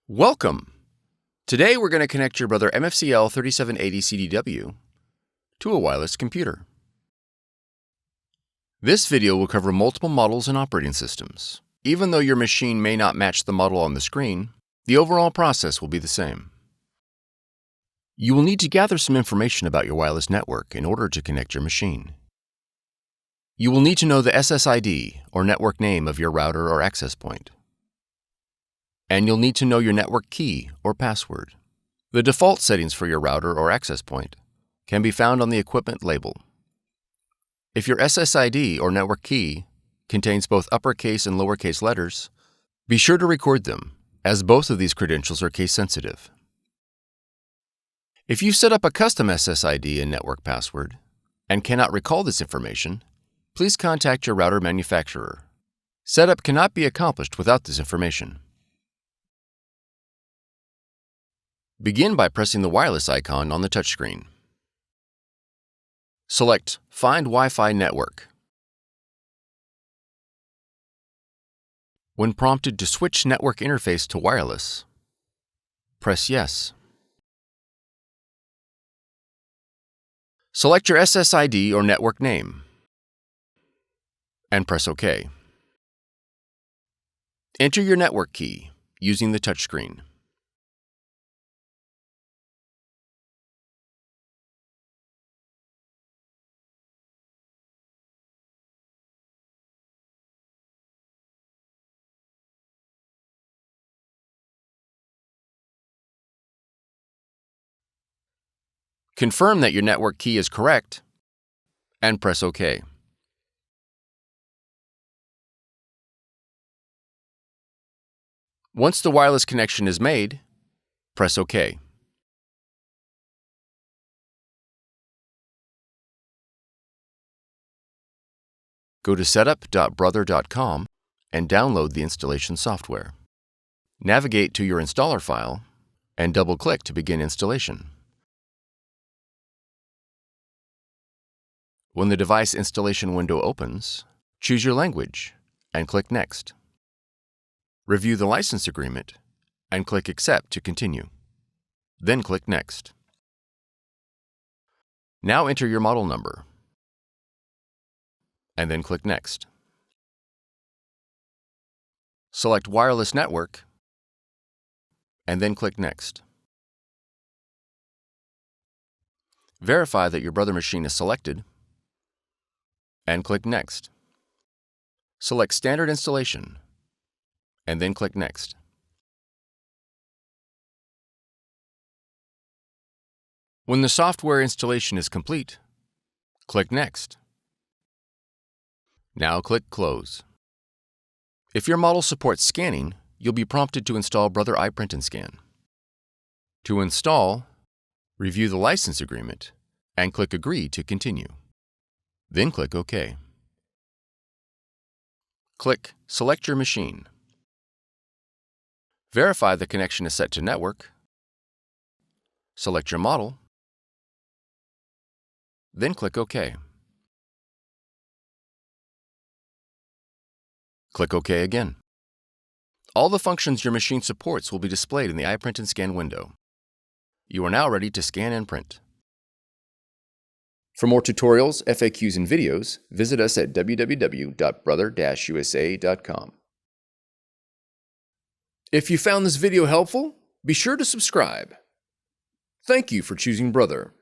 Welcome! Today we're going to connect your Brother MFC-L3780CDW to a wireless computer. This video will cover multiple models and operating systems. Even though your machine may not match the model on the screen, the overall process will be the same. You will need to gather some information about your wireless network in order to connect your machine. You will need to know the SSID, or network name, of your router or access point. And you'll need to know your network key or password. The default settings for your router or access point can be found on the equipment label. If your SSID or network key contains both uppercase and lowercase letters, be sure to record them, as both of these credentials are case sensitive. If you've set up a custom SSID and network password and cannot recall this information, please contact your router manufacturer. Setup cannot be accomplished without this information. Begin by pressing the wireless icon on the touchscreen. Select Find Wi-Fi Network. When prompted to switch network interface to wireless, press Yes. Select your SSID or network name and press OK. Enter your network key using the touchscreen. Confirm that your network key is correct and press OK. Once the wireless connection is made, press OK. Go to setup.brother.com and download the installation software. Navigate to your installer file and double-click to begin installation. When the device installation window opens, choose your language and click Next. Review the license agreement and click Accept to continue. Then click Next. Now enter your model number and then click Next. Select Wireless Network and then click Next. Verify that your Brother machine is selected and click Next. Select Standard Installation and then click Next. When the software installation is complete, click Next. Now click Close. If your model supports scanning, you'll be prompted to install Brother iPrint&Scan. To install, review the license agreement and click Agree to continue. Then click OK. Click Select your machine. Verify the connection is set to network. Select your model. Then click OK. Click OK again. All the functions your machine supports will be displayed in the iPrint&Scan window. You are now ready to scan and print. For more tutorials, FAQs, and videos, visit us at www.brother-usa.com. If you found this video helpful, be sure to subscribe. Thank you for choosing Brother.